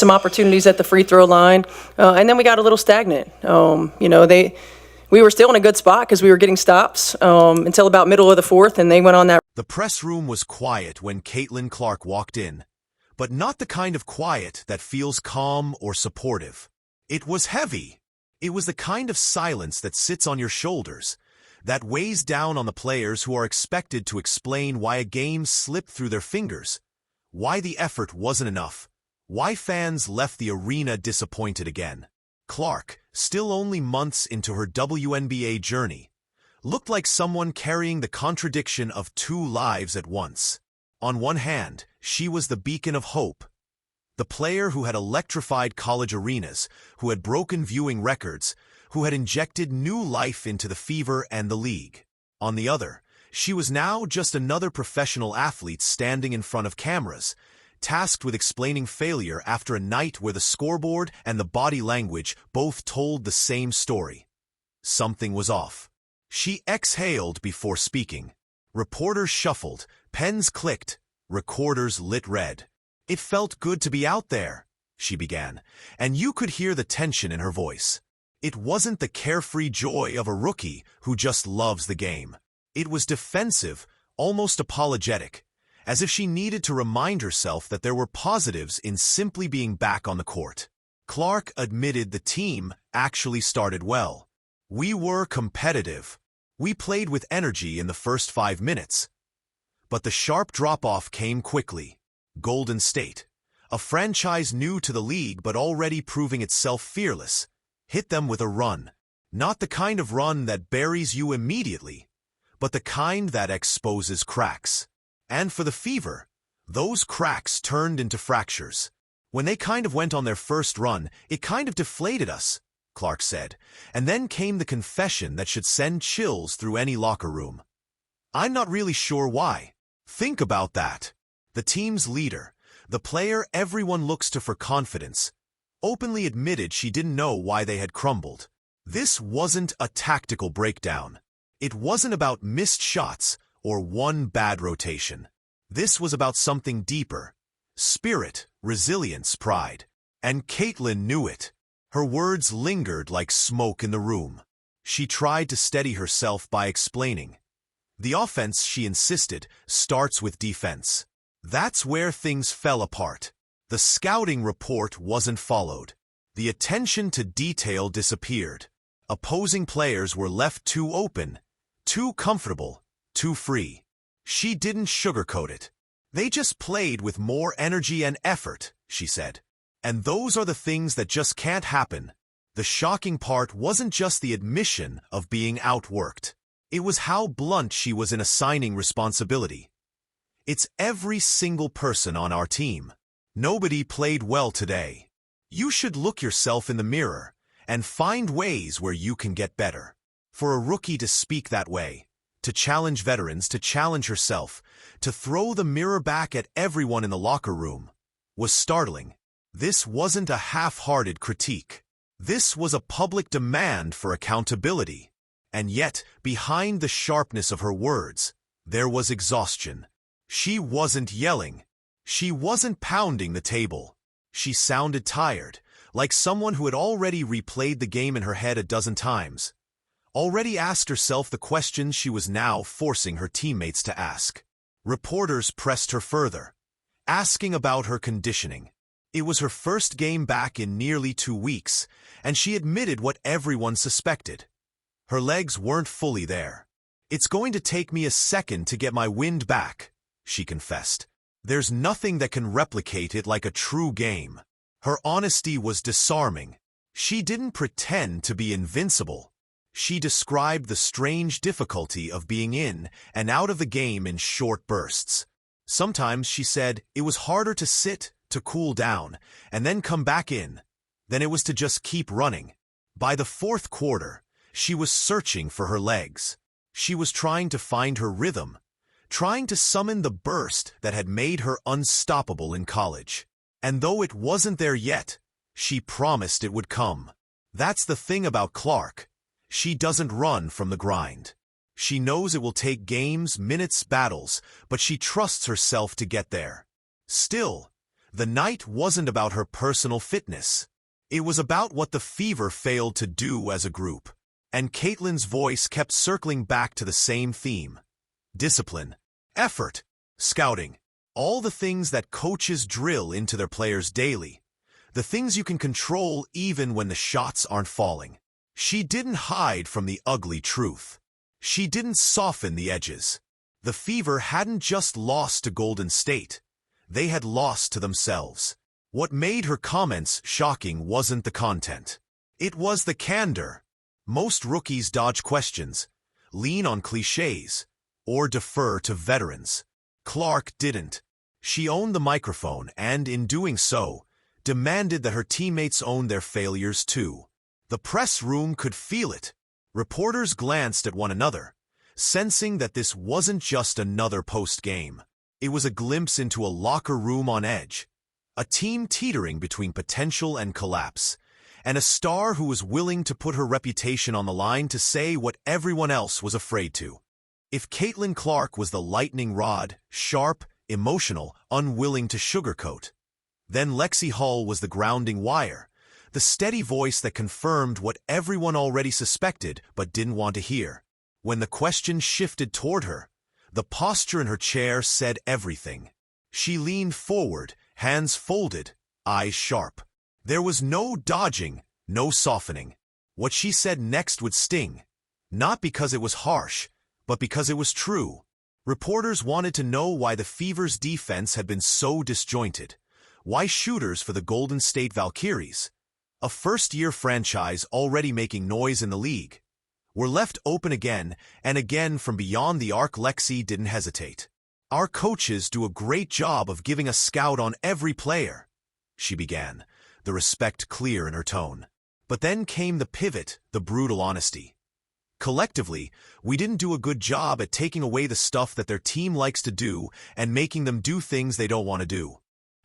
some opportunities at the free throw line, and then we got a little stagnant. We were still in a good spot because we were getting stops until about middle of the fourth, and they went on that. The press room was quiet when Caitlin Clark walked in, but not the kind of quiet that feels calm or supportive. It was heavy. It was the kind of silence that sits on your shoulders, that weighs down on the players who are expected to explain why a game slipped through their fingers, why the effort wasn't enough, why fans left the arena disappointed again. Clark, still only months into her WNBA journey, looked like someone carrying the contradiction of two lives at once. On one hand, she was the beacon of hope, the player who had electrified college arenas, who had broken viewing records, who had injected new life into the Fever and the league. On the other, she was now just another professional athlete standing in front of cameras, tasked with explaining failure after a night where the scoreboard and the body language both told the same story. Something was off. She exhaled before speaking. Reporters shuffled, pens clicked, recorders lit red. "It felt good to be out there," she began, and you could hear the tension in her voice. It wasn't the carefree joy of a rookie who just loves the game. It was defensive, almost apologetic, as if she needed to remind herself that there were positives in simply being back on the court. Clark admitted the team actually started well. "We were competitive. We played with energy in the first 5 minutes." But the sharp drop-off came quickly. Golden State, a franchise new to the league but already proving itself fearless, hit them with a run. Not the kind of run that buries you immediately, but the kind that exposes cracks. And for the Fever, those cracks turned into fractures. "When they kind of went on their first run, it kind of deflated us," Clark said, and then came the confession that should send chills through any locker room. "I'm not really sure why." Think about that. The team's leader, the player everyone looks to for confidence, openly admitted she didn't know why they had crumbled. This wasn't a tactical breakdown. It wasn't about missed shots or one bad rotation. This was about something deeper: spirit, resilience, pride. And Caitlin knew it. Her words lingered like smoke in the room. She tried to steady herself by explaining. "The offense," she insisted, "starts with defense." That's where things fell apart. The scouting report wasn't followed. The attention to detail disappeared. Opposing players were left too open, too comfortable, too free. She didn't sugarcoat it. "They just played with more energy and effort," she said. And those are the things that just can't happen. The shocking part wasn't just the admission of being outworked. It was how blunt she was in assigning responsibility. "It's every single person on our team. Nobody played well today. You should look yourself in the mirror and find ways where you can get better." For a rookie to speak that way, to challenge veterans, to challenge herself, to throw the mirror back at everyone in the locker room, was startling. This wasn't a half-hearted critique. This was a public demand for accountability. And yet, behind the sharpness of her words, there was exhaustion. She wasn't yelling. She wasn't pounding the table. She sounded tired, like someone who had already replayed the game in her head a dozen times, already asked herself the questions she was now forcing her teammates to ask. Reporters pressed her further, asking about her conditioning. It was her first game back in nearly 2 weeks, and she admitted what everyone suspected. Her legs weren't fully there. "It's going to take me a second to get my wind back," she confessed. "There's nothing that can replicate it like a true game." Her honesty was disarming. She didn't pretend to be invincible. She described the strange difficulty of being in and out of the game in short bursts. Sometimes, she said, it was harder to sit, to cool down, and then come back in, than it was to just keep running. By the fourth quarter, she was searching for her legs. She was trying to find her rhythm, trying to summon the burst that had made her unstoppable in college. And though it wasn't there yet, she promised it would come. That's the thing about Clark. She doesn't run from the grind. She knows it will take games, minutes, battles, but she trusts herself to get there. Still, The night wasn't about her personal fitness. It was about what the Fever failed to do as a group. And Caitlin's voice kept circling back to the same theme. Discipline, effort, scouting, all the things that coaches drill into their players daily. The things you can control even when the shots aren't falling. She didn't hide from the ugly truth. She didn't soften the edges. The Fever hadn't just lost to Golden State. They had lost to themselves. What made her comments shocking wasn't the content. It was the candor. Most rookies dodge questions, lean on cliches, or defer to veterans. Clark didn't. She owned the microphone and, in doing so, demanded that her teammates own their failures too. The press room could feel it. Reporters glanced at one another, sensing that this wasn't just another post-game. It was a glimpse into a locker room on edge, a team teetering between potential and collapse, and a star who was willing to put her reputation on the line to say what everyone else was afraid to. If Caitlin Clark was the lightning rod, sharp, emotional, unwilling to sugarcoat, then Lexi Hull was the grounding wire, the steady voice that confirmed what everyone already suspected but didn't want to hear. When the question shifted toward her, the posture in her chair said everything. She leaned forward, hands folded, eyes sharp. There was no dodging, no softening. What she said next would sting, not because it was harsh, but because it was true. Reporters wanted to know why the Fever's defense had been so disjointed, why shooters for the Golden State Valkyries, a first-year franchise already making noise in the league, were left open again and again from beyond the arc. Lexi didn't hesitate. Our coaches do a great job of giving a scout on every player, she began, the respect clear in her tone. But then came the pivot, the brutal honesty. Collectively, we didn't do a good job at taking away the stuff that their team likes to do and making them do things they don't want to do.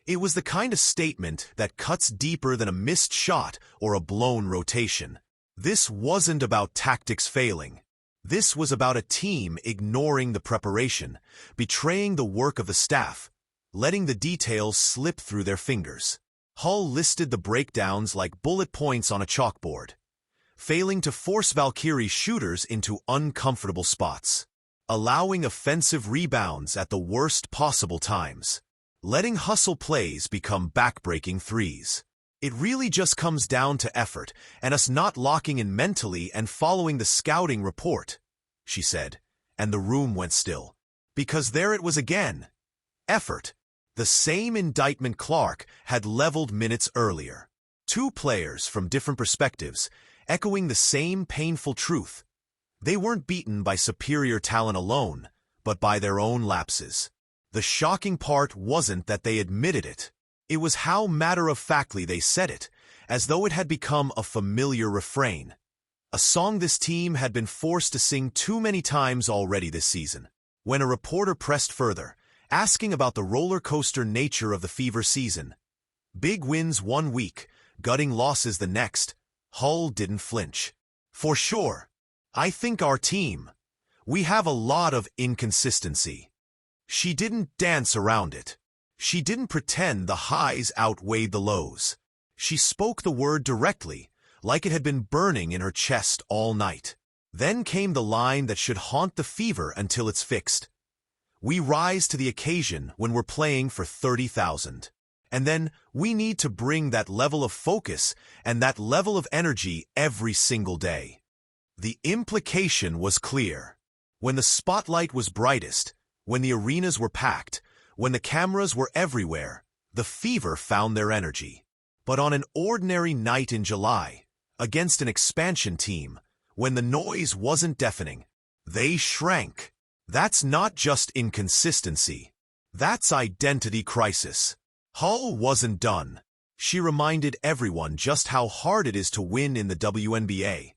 It was the kind of statement that cuts deeper than a missed shot or a blown rotation. This wasn't about tactics failing. This was about a team ignoring the preparation, betraying the work of the staff, letting the details slip through their fingers. Hull listed the breakdowns like bullet points on a chalkboard, failing to force Valkyrie shooters into uncomfortable spots, allowing offensive rebounds at the worst possible times, letting hustle plays become backbreaking threes. It really just comes down to effort and us not locking in mentally and following the scouting report, she said, and the room went still. Because there it was again. Effort. The same indictment Clark had leveled minutes earlier. Two players from different perspectives, echoing the same painful truth. They weren't beaten by superior talent alone, but by their own lapses. The shocking part wasn't that they admitted it. It was how matter-of-factly they said it, as though it had become a familiar refrain. A song this team had been forced to sing too many times already this season. When a reporter pressed further, asking about the roller coaster nature of the Fever season, big wins one week, gutting losses the next, Hull didn't flinch. For sure. I think our team, we have a lot of inconsistency. She didn't dance around it. She didn't pretend the highs outweighed the lows. She spoke the word directly, like it had been burning in her chest all night. Then came the line that should haunt the Fever until it's fixed. We rise to the occasion when we're playing for 30,000. And then we need to bring that level of focus and that level of energy every single day. The implication was clear. When the spotlight was brightest, when the arenas were packed, when the cameras were everywhere, the Fever found their energy. But on an ordinary night in July, against an expansion team, when the noise wasn't deafening, they shrank. That's not just inconsistency. That's identity crisis. Hull wasn't done. She reminded everyone just how hard it is to win in the WNBA,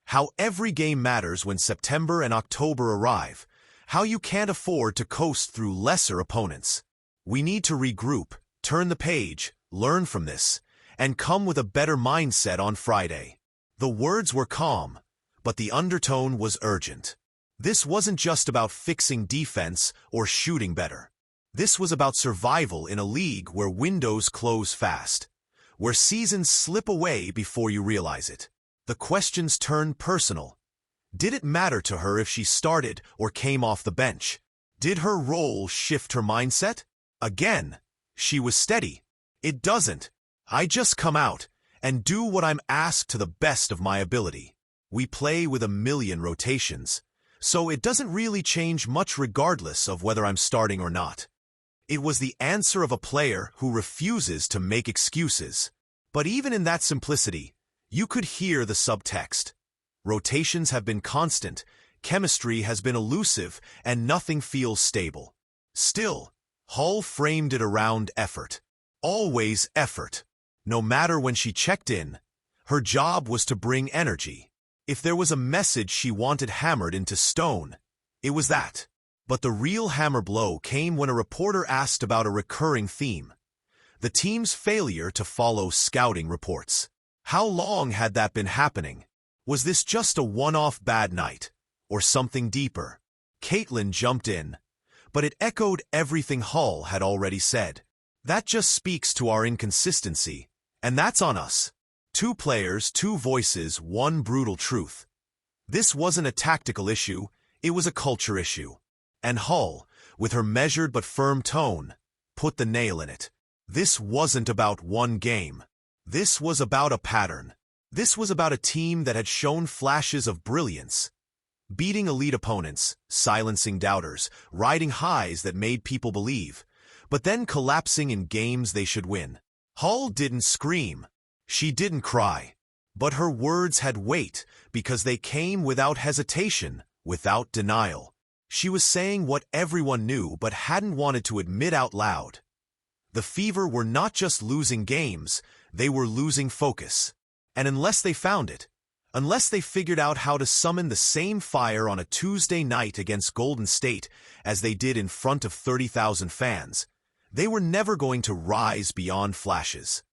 how every game matters when September and October arrive, how you can't afford to coast through lesser opponents. We need to regroup, turn the page, learn from this, and come with a better mindset on Friday. The words were calm, but the undertone was urgent. This wasn't just about fixing defense or shooting better. This was about survival in a league where windows close fast, where seasons slip away before you realize it. The questions turn personal. Did it matter to her if she started or came off the bench? Did her role shift her mindset? Again, she was steady. It doesn't. I just come out and do what I'm asked to the best of my ability. We play with a million rotations, so it doesn't really change much regardless of whether I'm starting or not. It was the answer of a player who refuses to make excuses. But even in that simplicity, you could hear the subtext. Rotations have been constant, chemistry has been elusive, and nothing feels stable. Still, Hull framed it around effort. Always effort. No matter when she checked in, her job was to bring energy. If there was a message she wanted hammered into stone, it was that. But the real hammer blow came when a reporter asked about a recurring theme: the team's failure to follow scouting reports. How long had that been happening? Was this just a one-off bad night, or something deeper? Caitlin jumped in, but it echoed everything Hull had already said. That just speaks to our inconsistency, and that's on us. 2 players, 2 voices, 1 brutal truth. This wasn't a tactical issue, it was a culture issue. And Hull, with her measured but firm tone, put the nail in it. This wasn't about one game. This was about a pattern. This was about a team that had shown flashes of brilliance, beating elite opponents, silencing doubters, riding highs that made people believe, but then collapsing in games they should win. Hull didn't scream. She didn't cry. But her words had weight because they came without hesitation, without denial. She was saying what everyone knew but hadn't wanted to admit out loud. The Fever were not just losing games, they were losing focus. And unless they found it, unless they figured out how to summon the same fire on a Tuesday night against Golden State as they did in front of 30,000 fans, they were never going to rise beyond flashes.